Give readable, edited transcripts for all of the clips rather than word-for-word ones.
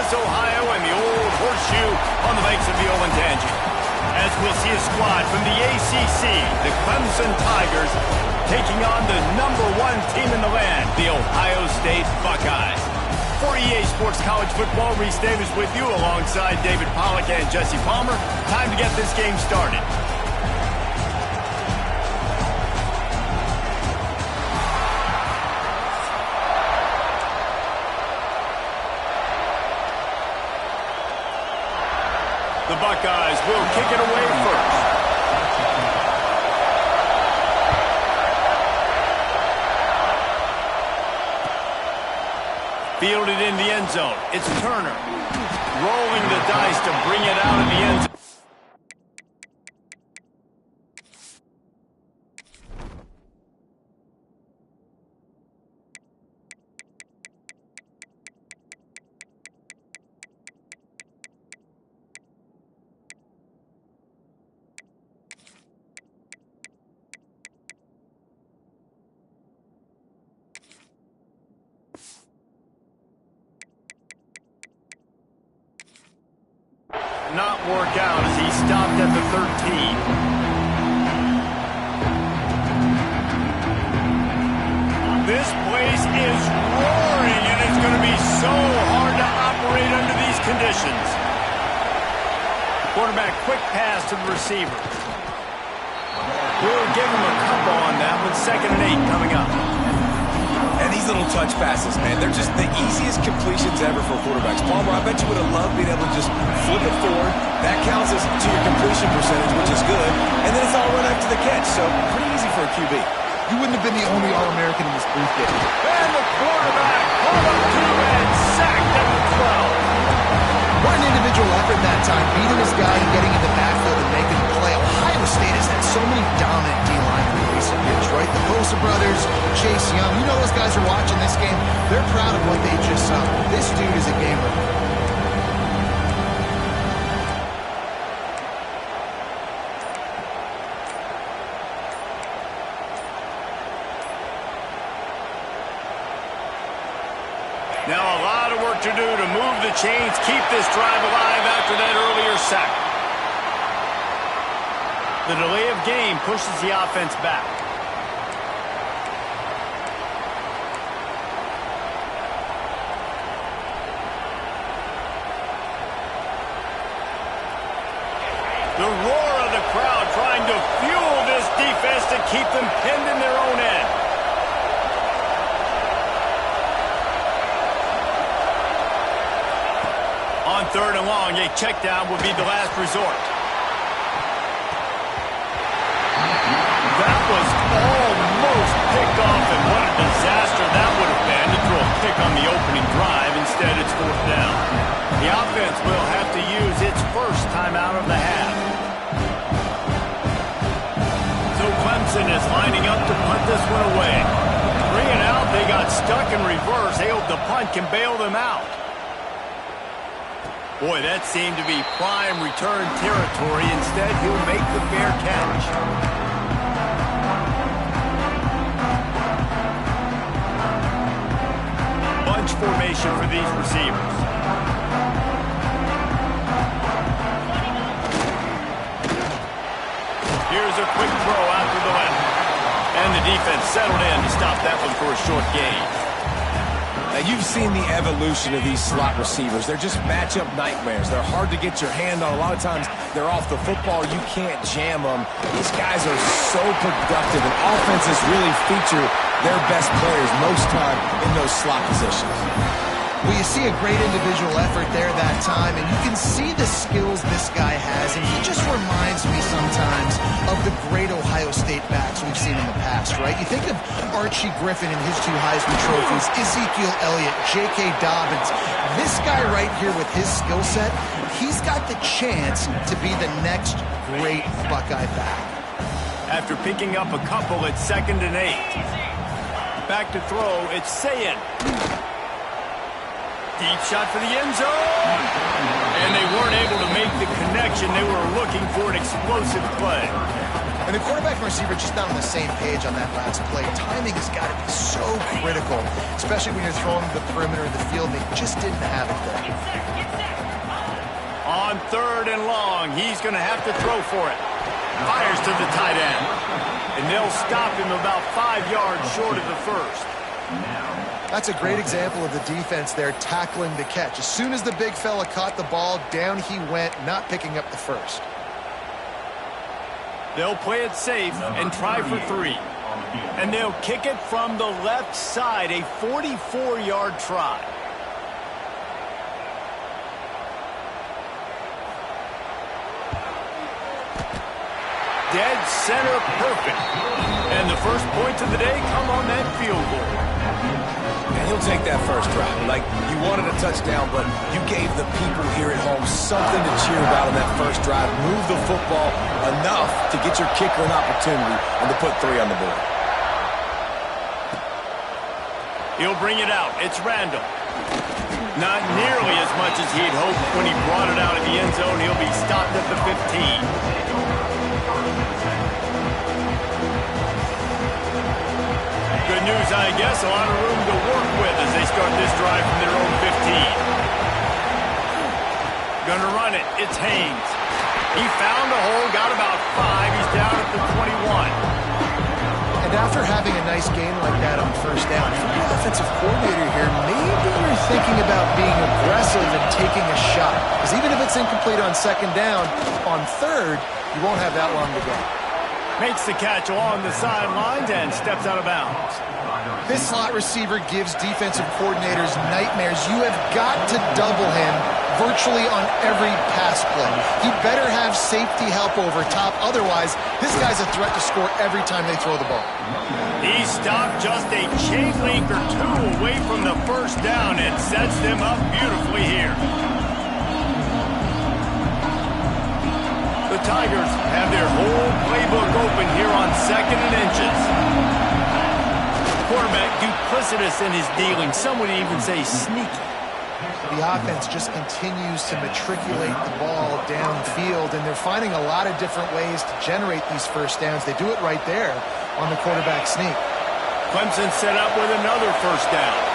Columbus, Ohio, and the old horseshoe on the banks of the Olentangy. As we'll see a squad from the ACC, the Clemson Tigers, taking on the #1 team in the land, the Ohio State Buckeyes. For EA Sports College Football, Reese Davis with you alongside David Pollack and Jesse Palmer. Time to get this game started. The Buckeyes will kick it away first. Fielded in the end zone. It's Turner. Rolling the dice to bring it out of the end zone. Not work out as he stopped at the 13. This place is roaring, and it's going to be so hard to operate under these conditions. Quarterback, quick pass to the receiver. We'll give him a couple on that with 2nd and 8 coming up. And these little touch passes, man, they're just the easiest completions ever for quarterbacks. Palmer, I bet you would have loved being able to just flip it forward. That counts as to your completion percentage, which is good. And then it's all run after the catch, so pretty easy for a QB. You wouldn't have been the only All-American in this booth game. And the quarterback pulled up 2 and sacked at the 12. What an individual effort that time, beating his guy and getting in the backfield and making the play. Ohio State has had so many dominant D-linemen in recent years, right? The Bosa brothers, Chase Young. You know those guys are watching this game. They're proud of what they just saw. This dude is a gamer. Now a lot of work to do to move the chains, keep this drive alive after that earlier sack. The delay of game pushes the offense back. The roar of the crowd trying to fuel this defense to keep them pinned in their own end. On 3rd and long, a check down would be the last resort. That was almost picked off, and what a disaster that would have been to throw a pick on the opening drive. Instead, it's 4th down. The offense will have to use its first timeout of the half. So Clemson is lining up to punt this one away. Bring it out, they got stuck in reverse. They hope the punt can bail them out. Boy, that seemed to be prime return territory. Instead, he'll make the fair catch. Bunch formation for these receivers. Here's a quick throw out to the left. And the defense settled in to stop that one for a short gain. Now, you've seen the evolution of these slot receivers. They're just matchup nightmares. They're hard to get your hand on. A lot of times, they're off the football. You can't jam them. These guys are so productive, and offenses really feature their best players most time in those slot positions. Well, you see a great individual effort there that time, and you can see the skills this guy has, and he just reminds me sometimes of the great Ohio State backs we've seen in the past, right? You think of Archie Griffin and his 2 Heisman trophies, Ezekiel Elliott, J.K. Dobbins. This guy right here with his skill set, he's got the chance to be the next great Buckeye back. After picking up a couple at 2nd and 8. Back to throw, it's Sayin. Deep shot for the end zone. And they weren't able to make the connection. They were looking for an explosive play. And the quarterback and receiver just not on the same page on that last play. Timing has got to be so critical, especially when you're throwing to the perimeter of the field. They just didn't have it there. On 3rd and long, he's going to have to throw for it. Fires to the tight end. And they'll stop him about 5 yards short of the first. That's a great example of the defense there tackling the catch. As soon as the big fella caught the ball, down he went, not picking up the first. They'll play it safe and try for 3. And they'll kick it from the left side, a 44-yard try. Dead center perfect. And the first points of the day come on that field goal. And he'll take that first drive. Like, you wanted a touchdown, but you gave the people here at home something to cheer about on that first drive. Move the football enough to get your kicker an opportunity and to put 3 on the board. He'll bring it out. It's Randall. Not nearly as much as he'd hoped when he brought it out of the end zone. He'll be stopped at the 15. Good news, I guess. A lot of room to work with as they start this drive from their own 15. Gonna run it. It's Haynes. He found a hole, got about 5. He's down at the 21. And after having a nice game like that on first down, if you're the offensive coordinator here, maybe you're thinking about being aggressive and taking a shot. Because even if it's incomplete on 2nd down, on 3rd, you won't have that long to go. Makes the catch along the sidelines and steps out of bounds. This slot receiver gives defensive coordinators nightmares. You have got to double him virtually on every pass play. He better have safety help over top. Otherwise, this guy's a threat to score every time they throw the ball. He stopped just a chain link or 2 away from the first down and sets them up beautifully here. The Tigers have their whole playbook open here on 2nd and inches. Quarterback duplicitous in his dealing. Some would even say sneaky. The offense just continues to matriculate the ball downfield, and they're finding a lot of different ways to generate these first downs. They do it right there on the quarterback sneak. Clemson set up with another first down.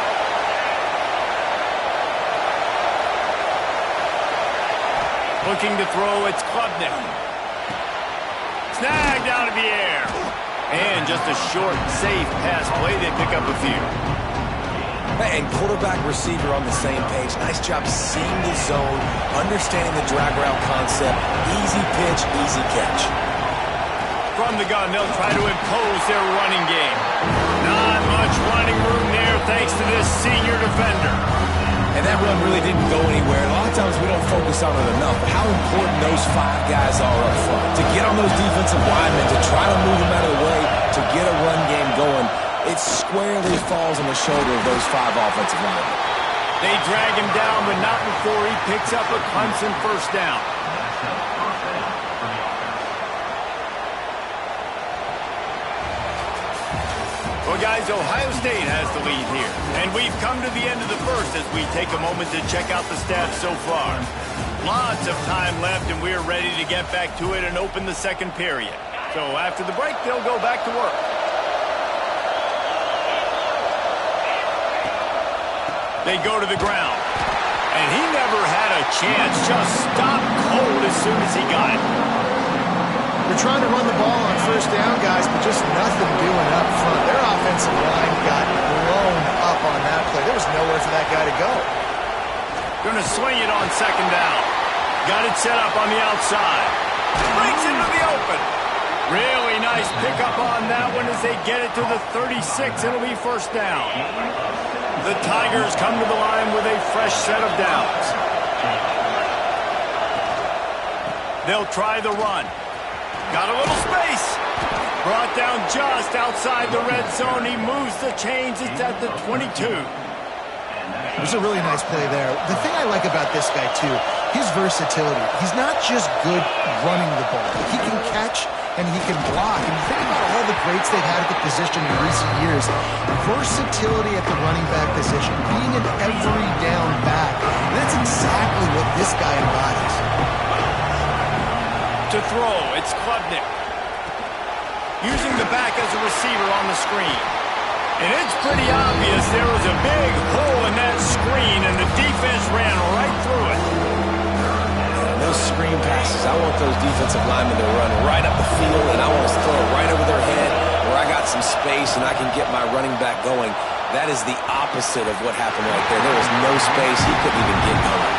Looking to throw, it's Klubnik. Snagged out of the air. And just a short, safe pass play. They pick up a few. And quarterback receiver on the same page. Nice job seeing the zone, understanding the drag route concept. Easy pitch, easy catch. From the gun, they'll try to impose their running game. Not much running room there thanks to this senior defender. And that run really didn't go anywhere. A lot of times we don't focus on it enough, but how important those 5 guys are up front. To get on those defensive linemen, to try to move them out of the way, to get a run game going, it squarely falls on the shoulder of those 5 offensive linemen. They drag him down, but not before he picks up a Clemson first down. Well, guys, Ohio State has the lead here. And we've come to the end of the first as we take a moment to check out the stats so far. Lots of time left, and we're ready to get back to it and open the second period. So after the break, they'll go back to work. They go to the ground. And he never had a chance. Just stopped cold as soon as he got it. They're trying to run the ball on first down, guys, but just nothing doing up front. Their offensive line got blown up on that play. There was nowhere for that guy to go. Going to swing it on 2nd down. Got it set up on the outside. Breaks into the open. Really nice pickup on that one as they get it to the 36. It'll be first down. The Tigers come to the line with a fresh set of downs. They'll try the run. Got a little space. Brought down just outside the red zone. He moves the chains. It's at the 22. It was a really nice play there. The thing I like about this guy, too, his versatility. He's not just good running the ball. He can catch and he can block. And you think about all the greats they've had at the position in recent years. Versatility at the running back position. Being an every down back. And that's exactly what this guy embodies. To throw, it's Klubnik. using the back as a receiver on the screen. And it's pretty obvious there was a big hole in that screen, and the defense ran right through it. Those screen passes, I want those defensive linemen to run right up the field, and I want to throw it right over their head where I got some space and I can get my running back going. That is the opposite of what happened right there. There was no space. He couldn't even get going.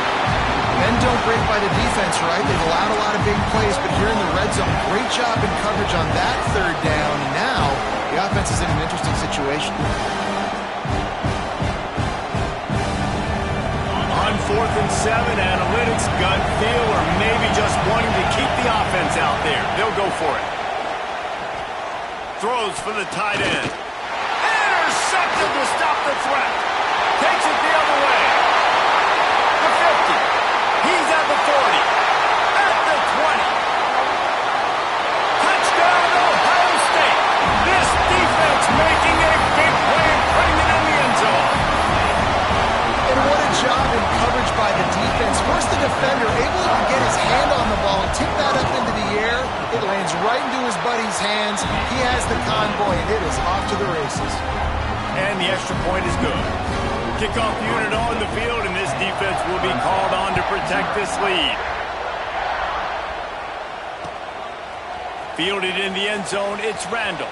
Men don't break by the defense, right? They've allowed a lot of big plays, but here in the red zone, great job in coverage on that third down. And now the offense is in an interesting situation. On 4th and 7, analytics, gut feel, or maybe just wanting to keep the offense out there. They'll go for it. Throws for the tight end. Intercepted to stop the threat. Takes it the other way. The 50. He's at the 40. At the 20. Touchdown, Ohio State. This defense making a big play and putting it in the end zone. And what a job in coverage by the defense. First, the defender able to get his hand on the ball and tip that up into the air. It lands right into his buddy's hands. He has the convoy, and it is off to the races. And the extra point is good. Kickoff unit on the field, and this defense will be called on to protect this lead. Fielded in the end zone, it's Randall.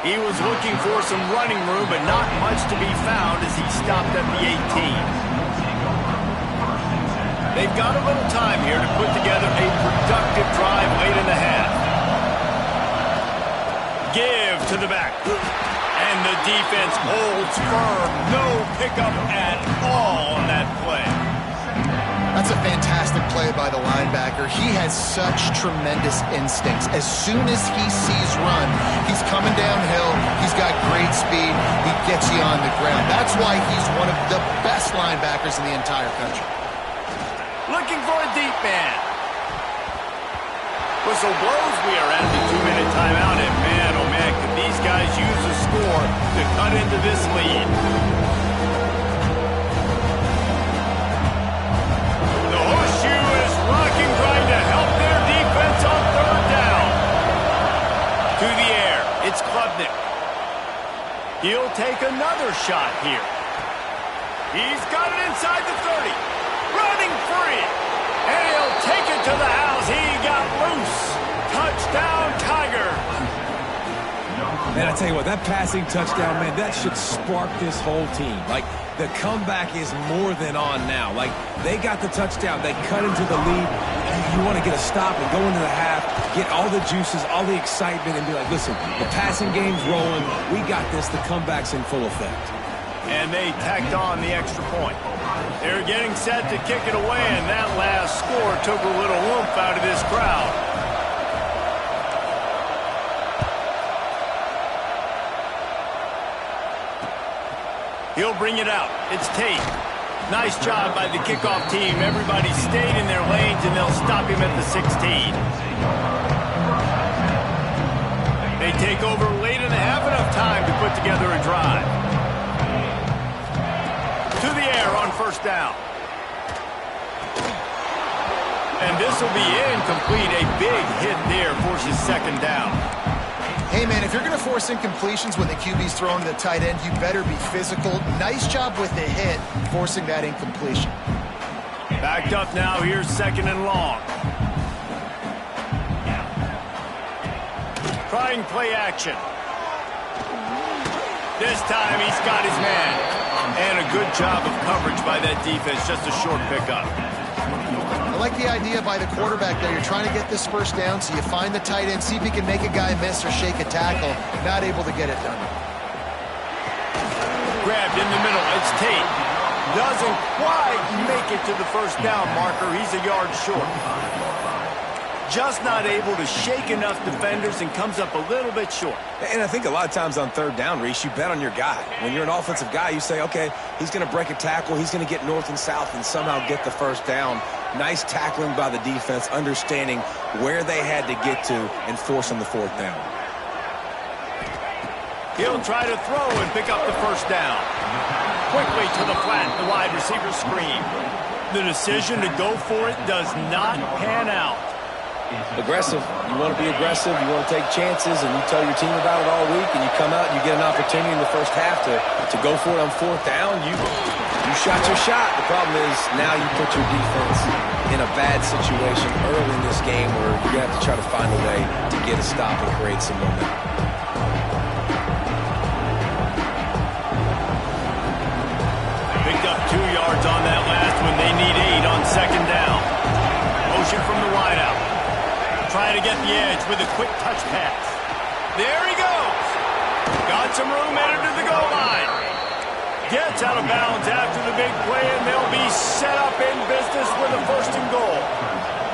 He was looking for some running room, but not much to be found as he stopped at the 18. They've got a little time here to put together a productive drive late in the half. Give to the back. And the defense holds firm. No pickup at all on that play. That's a fantastic play by the linebacker. He has such tremendous instincts. As soon as he sees run, he's coming downhill. He's got great speed. He gets you on the ground. That's why he's one of the best linebackers in the entire country. Looking for a deep man. Whistle blows. We are at the 2-minute timeout. And man, oh man, can these guys use a score to cut into this lead. The horseshoe is rocking, trying to help their defense on 3rd down. To the air. It's Klubnik. He'll take another shot here. He's got it inside the 30. Running free. And he'll take it to the house. He got loose. Touchdown, Tigers. Man, I tell you what, that passing touchdown, man, that should spark this whole team. Like, the comeback is more than on now. Like, they got the touchdown. They cut into the lead. You want to get a stop and go into the half, get all the juices, all the excitement, and be like, listen, the passing game's rolling. We got this. The comeback's in full effect. And they tacked on the extra point. They're getting set to kick it away, and that last score took a little oomph out of this crowd. He'll bring it out. It's Tate. Nice job by the kickoff team. Everybody stayed in their lanes, and they'll stop him at the 16. They take over late in the half, enough time to put together a drive. To the air on 1st down. And this will be incomplete. A big hit there forces 2nd down. Hey, man, if you're going to force incompletions when the QB's throwing to the tight end, you better be physical. Nice job with the hit, forcing that incompletion. Backed up now. Here's 2nd and long. Trying play action. This time he's got his man. And a good job of coverage by that defense. Just a short pickup. I like the idea by the quarterback there. You're trying to get this 1st down, so you find the tight end, see if he can make a guy miss or shake a tackle. Not able to get it done. Grabbed in the middle. It's Tate. Doesn't quite make it to the 1st down marker. He's a yard short. Just not able to shake enough defenders and comes up a little bit short. And I think a lot of times on 3rd down, Reese, you bet on your guy. When you're an offensive guy, you say, okay, he's going to break a tackle, he's going to get north and south and somehow get the 1st down. Nice tackling by the defense, understanding where they had to get to and forcing the 4th down. He'll try to throw and pick up the 1st down. Quickly to the flat, the wide receiver screen. The decision to go for it does not pan out. Aggressive. You want to be aggressive. You want to take chances, and you tell your team about it all week, and you come out and you get an opportunity in the first half to go for it on fourth down. You shot your shot. The problem is now you put your defense in a bad situation early in this game where you're going to have to try to find a way to get a stop and create some momentum. Picked up 2 yards on that last one. They need 8 on second down. Motion from the wideout. Trying to get the edge with a quick touch pass. There he goes. Got some room headed to the goal line. Gets out of bounds after the big play, and they'll be set up in business with a first and goal.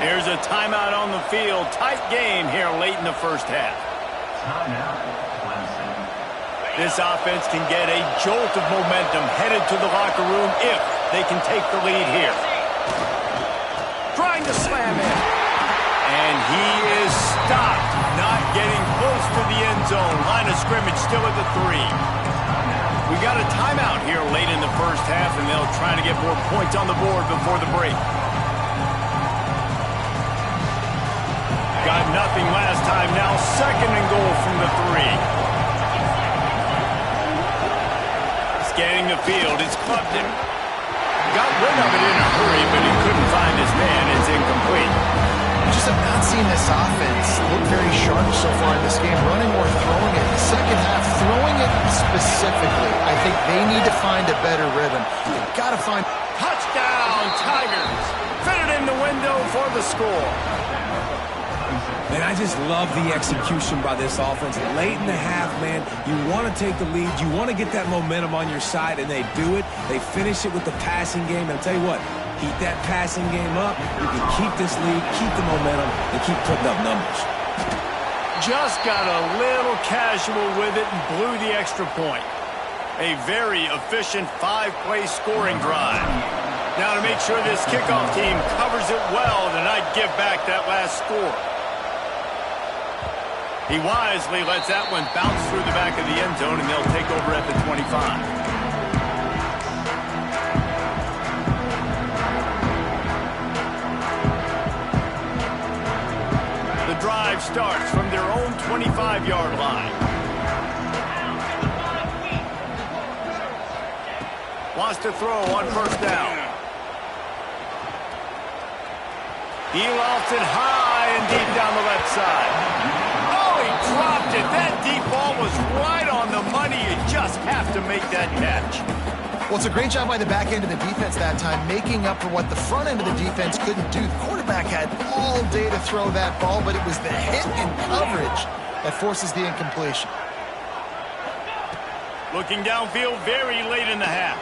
Here's a timeout on the field. Tight game here late in the first half. This offense can get a jolt of momentum headed to the locker room if they can take the lead here. Trying to slam in. And he is stopped, not getting close to the end zone. Line of scrimmage still at the 3. We got a timeout here late in the first half, and they'll try to get more points on the board before the break. Got nothing last time. Now second and goal from the 3. Scanning the field, it's Clubden. Got rid of it in a hurry, but he couldn't find his man. It's incomplete. Just have not seen this offense look very sharp so far in this game, running or throwing it. The second half, throwing it specifically. I think they need to find a better rhythm. They've got to find... Touchdown, Tigers. Fit it in the window for the score. And I just love the execution by this offense. Late in the half, man, you want to take the lead. You want to get that momentum on your side, and they do it. They finish it with the passing game. And I'll tell you what, keep that passing game up. You can keep this lead, keep the momentum, and keep putting up numbers. Just got a little casual with it and blew the extra point. A very efficient 5-play scoring drive. Now to make sure this kickoff team covers it well, then I'd give back that last score. He wisely lets that one bounce through the back of the end zone, and they'll take over at the 25. The drive starts from their own 25-yard line. Wants to throw on first down. He lofts it high and deep down the left side. Dropped it. That deep ball was right on the money. You just have to make that catch. Well, it's a great job by the back end of the defense that time, making up for what the front end of the defense couldn't do. The quarterback had all day to throw that ball, but it was the hit and coverage that forces the incompletion. Looking downfield very late in the half.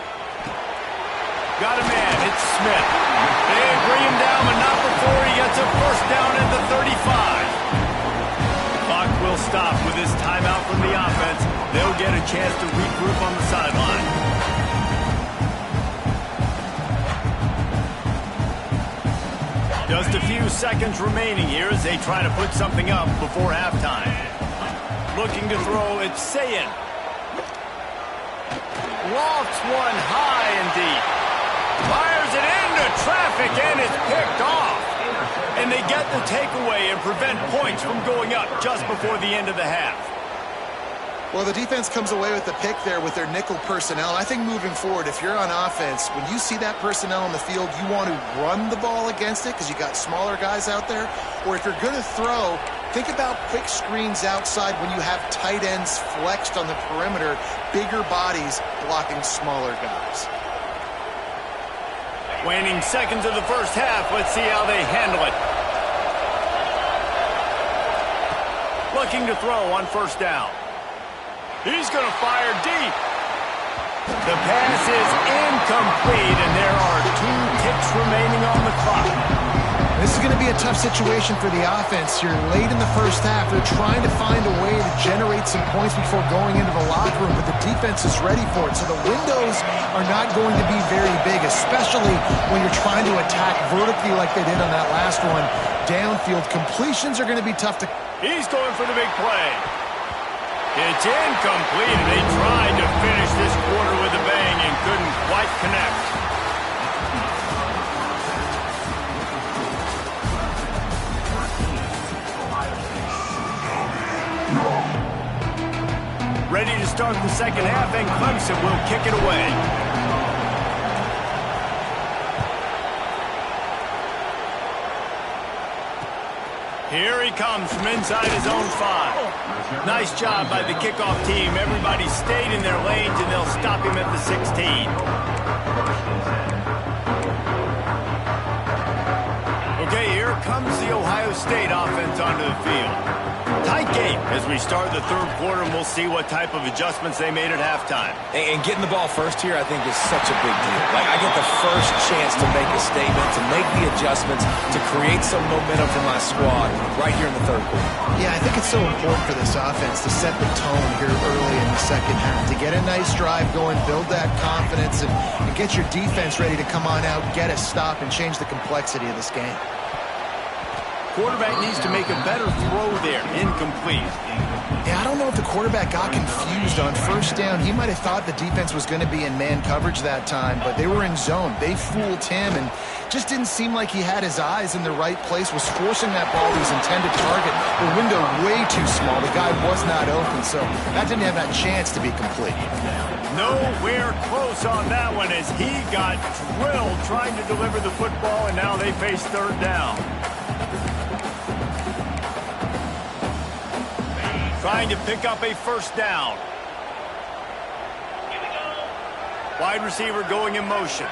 Got a man. It's Smith. They bring him down, but not before he gets a first down at the 35. Will stop with this timeout from the offense. They'll get a chance to regroup on the sideline. Just a few seconds remaining here as they try to put something up before halftime. Looking to throw, it's Sayin. Lofts one high and deep. Fires it into traffic and it's picked off. And they get the takeaway and prevent points from going up just before the end of the half. Well, the defense comes away with the pick there with their nickel personnel. I think moving forward, if you're on offense, when you see that personnel on the field, you want to run the ball against it because you got smaller guys out there. Or if you're going to throw, think about quick screens outside when you have tight ends flexed on the perimeter, bigger bodies blocking smaller guys. Waning seconds of the first half. Let's see how they handle it. Looking to throw on first down. He's going to fire deep. The pass is incomplete, and there are 2 ticks remaining on the clock. This is going to be a tough situation for the offense here. Late in the first half, they're trying to find a way to generate some points before going into the locker room, but the defense is ready for it. So the windows are not going to be very big, especially when you're trying to attack vertically like they did on that last one. Downfield completions are going to be tough to... He's going for the big play. It's incomplete, and they tried to finish this quarter with a bang and couldn't quite connect. Ready to start the second half, and Clemson will kick it away. Here he comes from inside his own 5. Nice job by the kickoff team. Everybody stayed in their lanes, and they'll stop him at the 16. Okay, here comes the Ohio State offense onto the field. Tight game as we start the third quarter, and we'll see what type of adjustments they made at halftime. And getting the ball first here, I think, is such a big deal. Like, I get the first chance to make a statement, to make the adjustments, to create some momentum for my squad right here in the third quarter. Yeah, I think it's so important for this offense to set the tone here early in the second half, to get a nice drive going, build that confidence, and get your defense ready to come on out, get a stop, and change the complexity of this game. Quarterback needs to make a better throw there. Incomplete. Yeah, I don't know if the quarterback got confused on first down. He might have thought the defense was going to be in man coverage that time, but they were in zone. They fooled him and just didn't seem like he had his eyes in the right place, was forcing that ball to his intended target. The window way too small. The guy was not open, so that didn't have that chance to be complete. Nowhere close on that one as he got drilled trying to deliver the football, and now they face third down. Trying to pick up a first down. Wide receiver going in motion.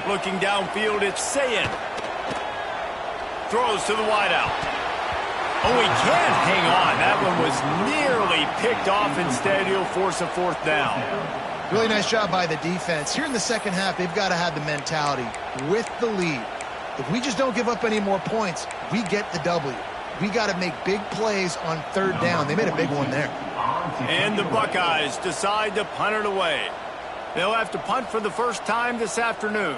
Looking downfield, it's Sayin. Throws to the wideout. Oh, he can't hang on. That one was nearly picked off. Instead, he'll force a fourth down. Really nice job by the defense. Here in the second half, they've got to have the mentality with the lead. If we just don't give up any more points, we get the W. We got to make big plays on third down. They made a big one there. And the Buckeyes decide to punt it away. They'll have to punt for the first time this afternoon.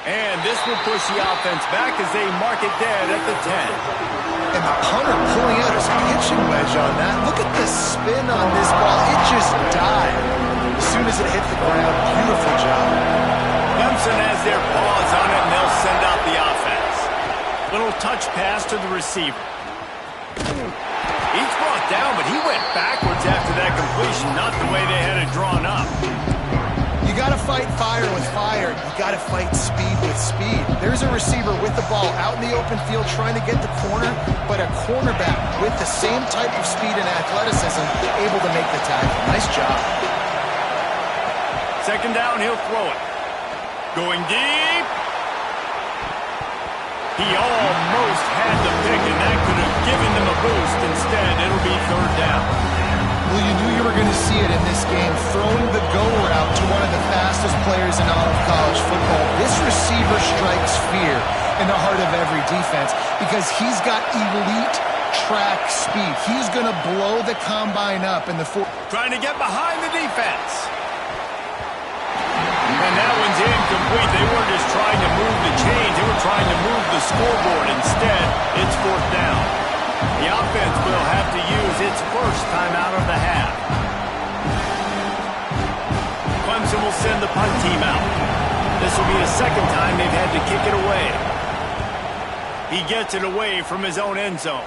And this will push the offense back as they mark it dead at the 10. And the punter pulling out his pitching wedge on that. Look at the spin on this ball. It just died as soon as it hit the ground. Beautiful job. Clemson has their paws on it, and they'll send out the offense. Little touch pass to the receiver. He's brought down, but he went backwards after that completion, not the way they had it drawn up. You got to fight fire with fire. You got to fight speed with speed. There's a receiver with the ball out in the open field trying to get the corner, but a cornerback with the same type of speed and athleticism able to make the tackle. Nice job. Second down, he'll throw it. Going deep. He almost had the pick, and that could have given them a boost. Instead, it'll be third down. Well, you knew you were going to see it in this game, throwing the go route to one of the fastest players in all of college football. This receiver strikes fear in the heart of every defense because he's got elite track speed. He's going to blow the combine up in the fourth. Trying to get behind the defense. And that one's incomplete. They weren't just trying to move the chains. They were trying to move the scoreboard. Instead, it's fourth down. The offense will have to use its first timeout of the half. Clemson will send the punt team out. This will be the second time they've had to kick it away. He gets it away from his own end zone.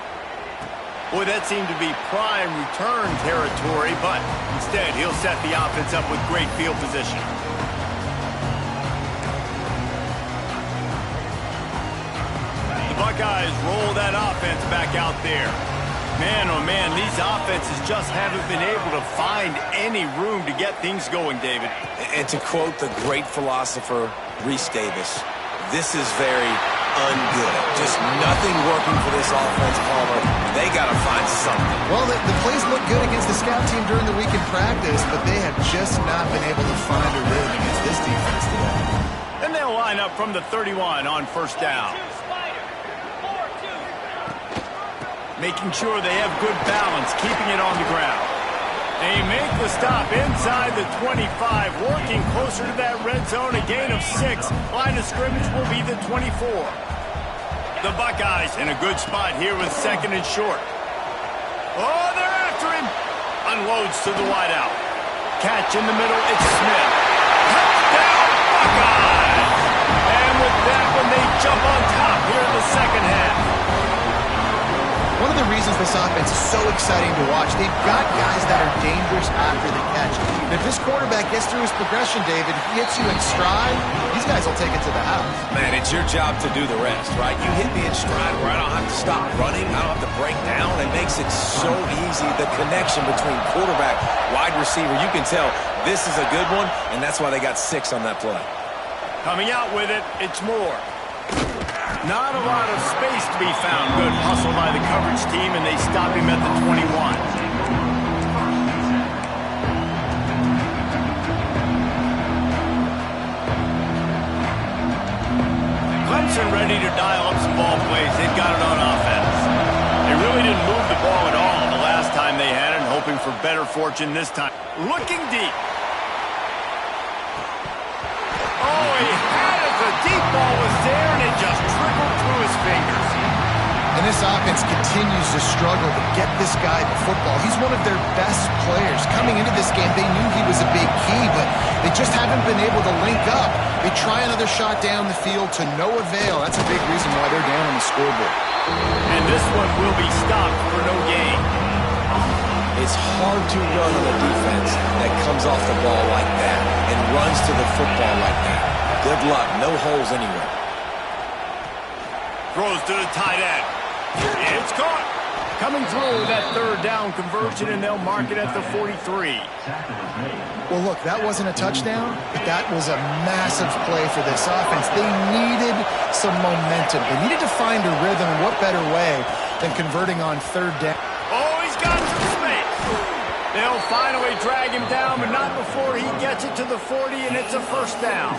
Boy, that seemed to be prime return territory, but instead he'll set the offense up with great field position. Buckeyes roll that offense back out there. Man, oh man, these offenses just haven't been able to find any room to get things going, David. And to quote the great philosopher, Reese Davis, this is very ungood. Just nothing working for this offense, Palmer. They got to find something. Well, the plays look good against the scout team during the week in practice, but they have just not been able to find a rhythm against this defense today. And they'll line up from the 31 on first down. Making sure they have good balance, keeping it on the ground. They make the stop inside the 25, working closer to that red zone, a gain of 6. Line of scrimmage will be the 24. The Buckeyes in a good spot here with second and short. Oh, they're after him. Unloads to the wideout. Catch in the middle, it's Smith. Touchdown, Buckeyes! jump on top here in the second half. One of the reasons this offense is so exciting to watch, they've got guys that are dangerous after the catch. And if this quarterback gets through his progression, David, he hits you in stride, these guys will take it to the house. Man, it's your job to do the rest, right? You hit me in stride where I don't have to stop running, I don't have to break down. It makes it so easy, the connection between quarterback, wide receiver. You can tell this is a good one, and that's why they got 6 on that play. Coming out with it, it's Moore. Not a lot of space to be found. Good hustle by the coverage team, and they stop him at the 21. Clemson ready to dial up some ball plays. They've got it on offense. They really didn't move the ball at all the last time they had it, and hoping for better fortune this time. Looking deep. Oh, he had it. The deep ball was there, and it just trickled through his fingers. And this offense continues to struggle to get this guy the football. He's one of their best players. Coming into this game, they knew he was a big key, but they just haven't been able to link up. They try another shot down the field to no avail. That's a big reason why they're down on the scoreboard. And this one will be stopped for no gain. It's hard to run on a defense that comes off the ball like that and runs to the football like that. Good luck. No holes anywhere. Throws to the tight end. It's caught. Coming through that third down conversion, and they'll mark it at the 43. Well, look, that wasn't a touchdown, but that was a massive play for this offense. They needed some momentum. They needed to find a rhythm, and what better way than converting on third down. Oh, he's got some space. They'll finally drag him down, but not before he gets it to the 40, and it's a first down.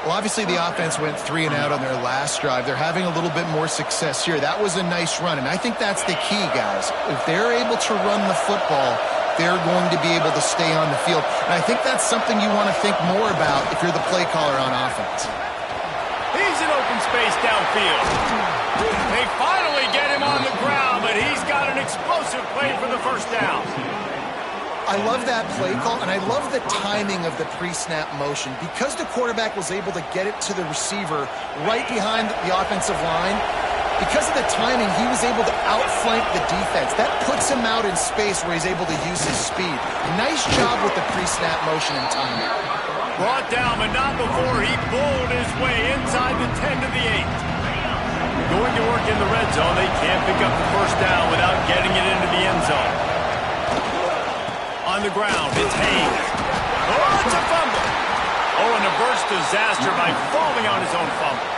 Well, obviously the offense went 3 and out on their last drive. They're having a little bit more success here. That was a nice run, and I think that's the key, guys. If they're able to run the football, they're going to be able to stay on the field. And I think that's something you want to think more about if you're the play caller on offense. He's in open space downfield. They finally get him on the ground, but he's got an explosive play for the first down. I love that play call, and I love the timing of the pre-snap motion. Because the quarterback was able to get it to the receiver right behind the offensive line, because of the timing, he was able to outflank the defense. That puts him out in space where he's able to use his speed. Nice job with the pre-snap motion and timing. Brought down, but not before he bowled his way inside the 10 to the 8. Going to work in the red zone. They can't pick up the first down without getting it into the end zone. On the ground, it's Hayes. Oh, it's a fumble. Oh, and a burst disaster by falling on his own fumble.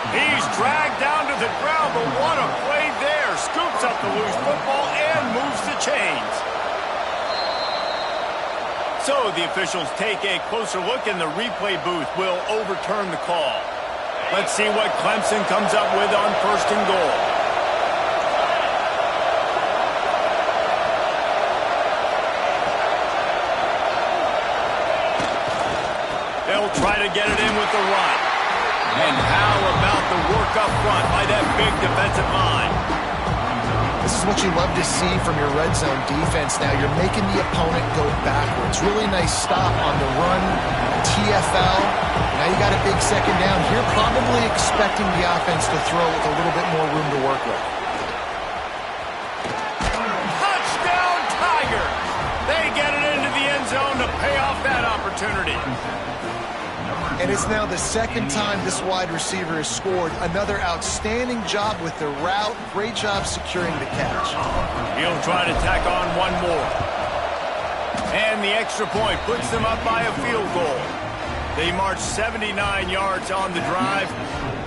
He's dragged down to the ground, but what a play there. Scoops up the loose football and moves the chains. So the officials take a closer look, and the replay booth will overturn the call. Let's see what Clemson comes up with on first and goal. They'll try to get it in with the run. And how about the work up front by that big defensive line? This is what you love to see from your red zone defense now. You're making the opponent go backwards. Really nice stop on the run, TFL. Now you got a big second down here, probably expecting the offense to throw with a little bit more room to work with. Touchdown, Tigers! They get it into the end zone to pay off that opportunity. And it's now the second time this wide receiver has scored. Another outstanding job with the route. Great job securing the catch. He'll try to tack on one more. And the extra point puts them up by a field goal. They march 79 yards on the drive,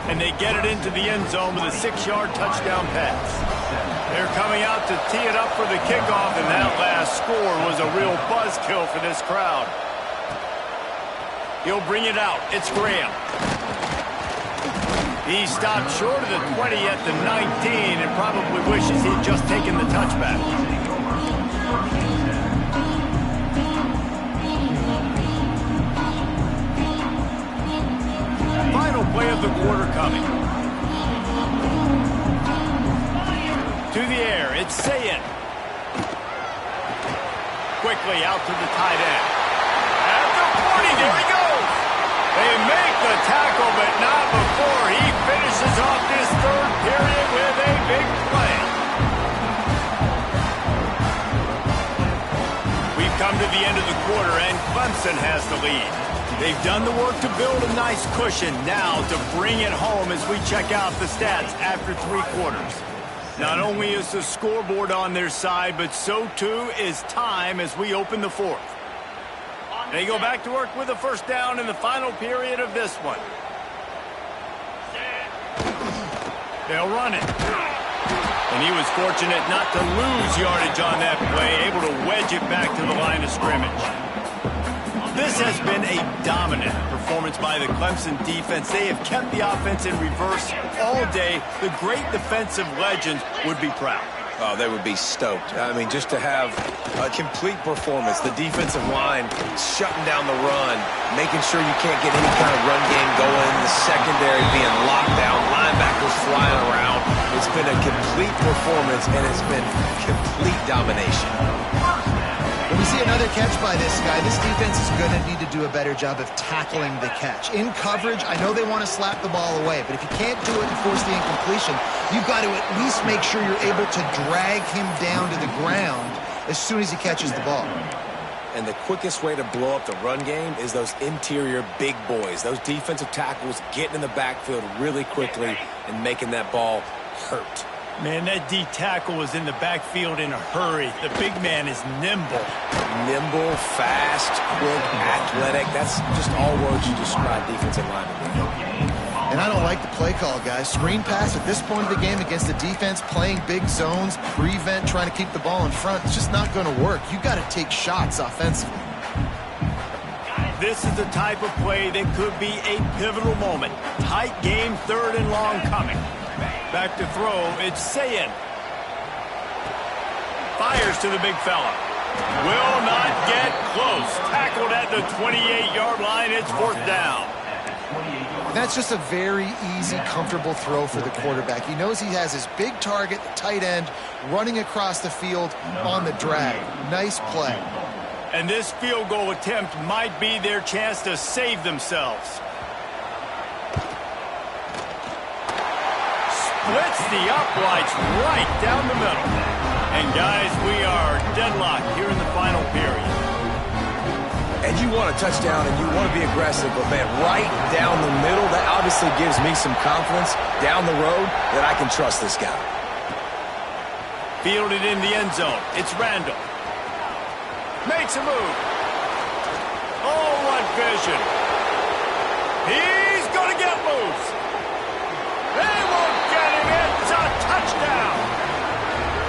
and they get it into the end zone with a 6-yard touchdown pass. They're coming out to tee it up for the kickoff, and that last score was a real buzzkill for this crowd. He'll bring it out. It's Graham. He stopped short of the 20 at the 19 and probably wishes he'd just taken the touchback. Final play of the quarter coming. To the air, it's Sayin. Quickly out to the tight end. At the 40, there he goes. They make the tackle, but not before to the end of the quarter, and Clemson has the lead. They've done the work to build a nice cushion now to bring it home as we check out the stats after 3 quarters. Not only is the scoreboard on their side, but so too is time as we open the 4th. They go back to work with a first down in the final period of this one. They'll run it. And he was fortunate not to lose yardage on that play, able to wedge it back to the line of scrimmage. This has been a dominant performance by the Clemson defense. They have kept the offense in reverse all day. The great defensive legends would be proud. Oh, they would be stoked. I mean, just to have a complete performance. The defensive line shutting down the run, making sure you can't get any kind of run game going. The secondary being locked down, linebackers flying around. It's been a complete performance, and it's been complete domination. When we see another catch by this guy, this defense is going to need to do a better job of tackling the catch. In coverage, I know they want to slap the ball away, but if you can't do it and force the incompletion, you've got to at least make sure you're able to drag him down to the ground as soon as he catches the ball. And the quickest way to blow up the run game is those interior big boys, those defensive tackles getting in the backfield really quickly and making that ball hurt. Man, that D tackle was in the backfield in a hurry. The big man is nimble. Nimble, fast, quick, athletic. That's just all words you describe defensive linemen. And I don't like the play call, guys. Screen pass at this point of the game against the defense, playing big zones, prevent, trying to keep the ball in front. It's just not going to work. You got to take shots offensively. This is the type of play that could be a pivotal moment. Tight game, 3rd and long coming. Back to throw, it's Sayin. Fires to the big fella. Will not get close. Tackled at the 28-yard line, it's 4th down. That's just a very easy, comfortable throw for the quarterback. He knows he has his big target, the tight end, running across the field on the drag. Nice play. And this field goal attempt might be their chance to save themselves. Splits the uprights right down the middle. And guys, we are deadlocked here in the final period. And you want a touchdown and you want to be aggressive, but man, right down the middle, that obviously gives me some confidence down the road that I can trust this guy. Fielded in the end zone. It's Randall. Makes a move. Oh, what vision. He's going to get loose. They won't get him. It's a touchdown.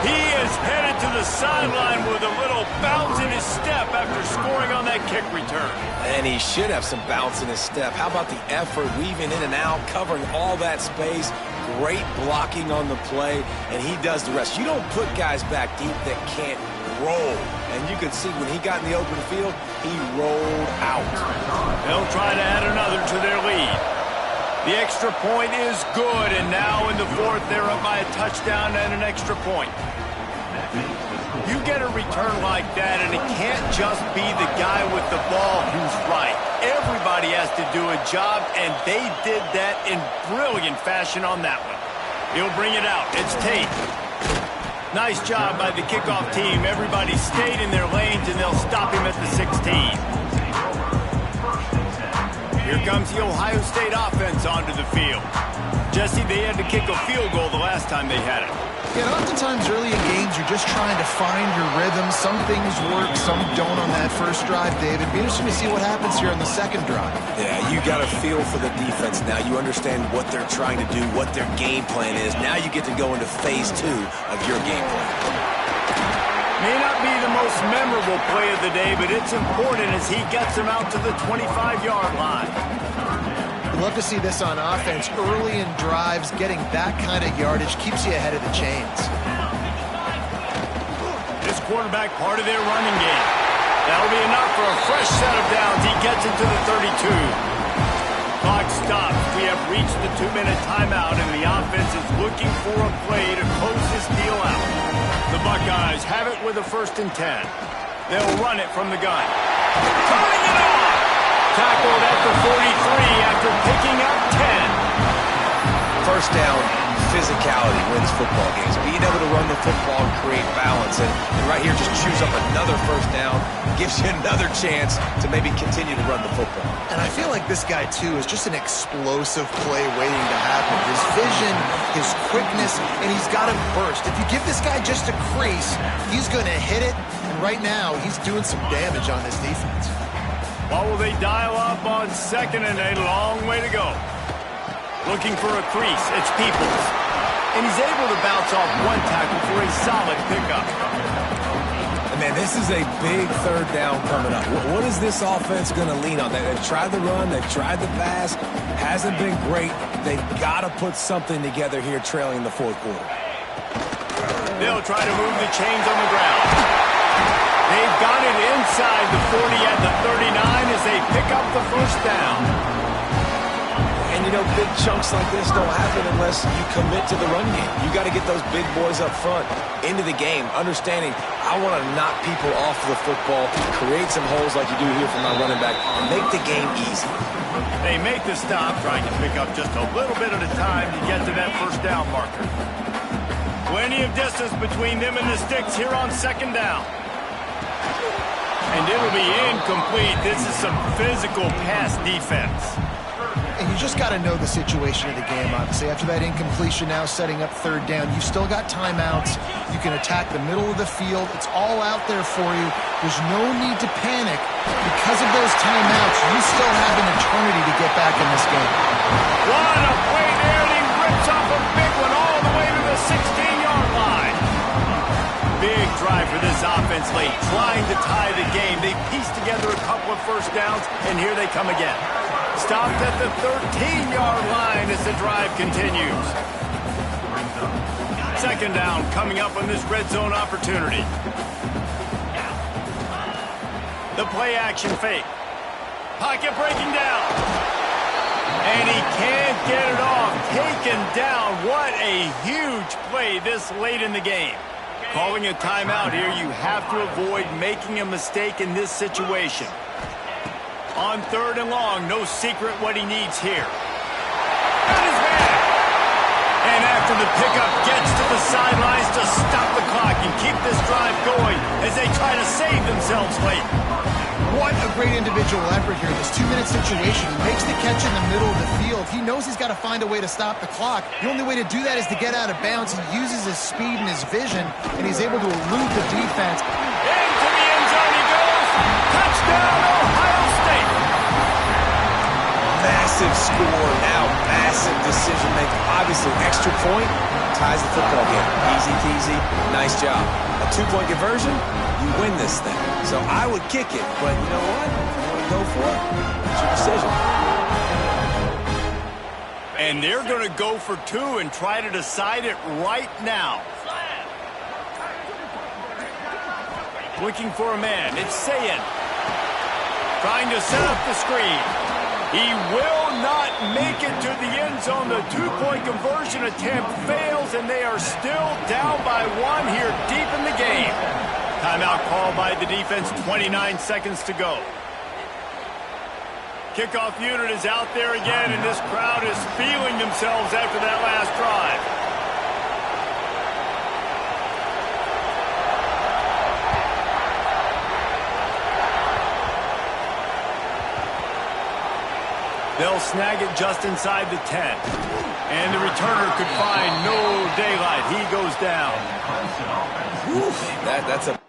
He is headed to the sideline with a little bounce in his step after scoring on that kick return. And he should have some bounce in his step. How about the effort, weaving in and out, covering all that space, great blocking on the play, and he does the rest. You don't put guys back deep that can't roll. And you could see when he got in the open field, he rolled out. They'll try to add another to their lead. The extra point is good, and now in the 4th, they're up by a touchdown and an extra point. You get a return like that, and it can't just be the guy with the ball who's right. Everybody has to do a job, and they did that in brilliant fashion on that one. He'll bring it out. It's Tate. Nice job by the kickoff team. Everybody stayed in their lanes, and they'll stop him at the 16. Here comes the Ohio State offense onto the field. Jesse, they had to kick a field goal the last time they had it. Yeah, oftentimes early in games, you're just trying to find your rhythm. Some things work, some don't on that first drive, David. Be interesting to see what happens here on the second drive. Yeah, you got to feel for the defense now. You understand what they're trying to do, what their game plan is. Now you get to go into phase 2 of your game plan. May not be the most memorable play of the day, but it's important as he gets him out to the 25-yard line. I'd love to see this on offense. Early in drives, getting that kind of yardage keeps you ahead of the chains. This quarterback part of their running game. That'll be enough for a fresh set of downs. He gets it to the 32. Clock stops. We have reached the 2-minute timeout, and the offense is looking for a play to close this deal out. The Buckeyes have it with a 1st and 10. They'll run it from the gun. Turning it off! Tackled at the 43 after picking up 10. First down, physicality wins football games. Being able to run the football and create balance. And right here, just chews up another first down, gives you another chance to maybe continue to run the football. And I feel like this guy, too, is just an explosive play waiting to happen. His vision, his quickness, and he's got a burst. If you give this guy just a crease, he's going to hit it. And right now, he's doing some damage on this defense. What will they dial up on second and a long way to go? Looking for a crease, it's Peoples. And he's able to bounce off one tackle for a solid pickup. And man, this is a big third down coming up. What is this offense going to lean on? They've tried the run, they've tried the pass. Hasn't been great. They've got to put something together here trailing the fourth quarter. They'll try to move the chains on the ground. They've got it inside the 40 at the 39 as they pick up the first down. And, you know, big chunks like this don't happen unless you commit to the run game. You got to get those big boys up front into the game, understanding I want to knock people off the football, create some holes like you do here from my running back, and make the game easy. They make the stop, trying to pick up just a little bit at a time to get to that first down marker. Plenty of distance between them and the sticks here on second down. And it'll be incomplete. This is some physical pass defense. And you just got to know the situation of the game, obviously. After that incompletion now setting up third down, you've still got timeouts. You can attack the middle of the field. It's all out there for you. There's no need to panic. Because of those timeouts, you still have an eternity to get back in this game. What a play there, and he rips off a big one all the way to the 16-yard line. Big drive for this offense late, trying to tie the game. They pieced together a couple of first downs, and here they come again. Stopped at the 13-yard line as the drive continues. Second down coming up on this red zone opportunity. The play action fake. Pocket breaking down. And he can't get it off. Taken down. What a huge play this late in the game. Calling a timeout here, you have to avoid making a mistake in this situation. On third and long, no secret what he needs here. That is bad. And after the pickup, gets to the sidelines to stop the clock and keep this drive going as they try to save themselves late. What a great individual effort here. This 2-minute situation. He makes the catch in the middle of the field. He knows he's got to find a way to stop the clock. The only way to do that is to get out of bounds. He uses his speed and his vision, and he's able to elude the defense. Into the end zone he goes. Touchdown, Ohio State. Massive score, now massive decision making. Obviously, extra point ties the football game. Easy peasy, nice job. A 2-point conversion, you win this thing. So I would kick it, but you know what? You want to go for it? It's your decision. And they're going to go for two and try to decide it right now. Looking for a man. It's Sayin. Trying to set up the screen. He will not make it to the end zone. The 2-point conversion attempt fails, and they are still down by one here deep in the game. Timeout called by the defense, 29 seconds to go. Kickoff unit is out there again, and this crowd is feeling themselves after that last drive. They'll snag it just inside the 10. And the returner could find no daylight. He goes down. That's a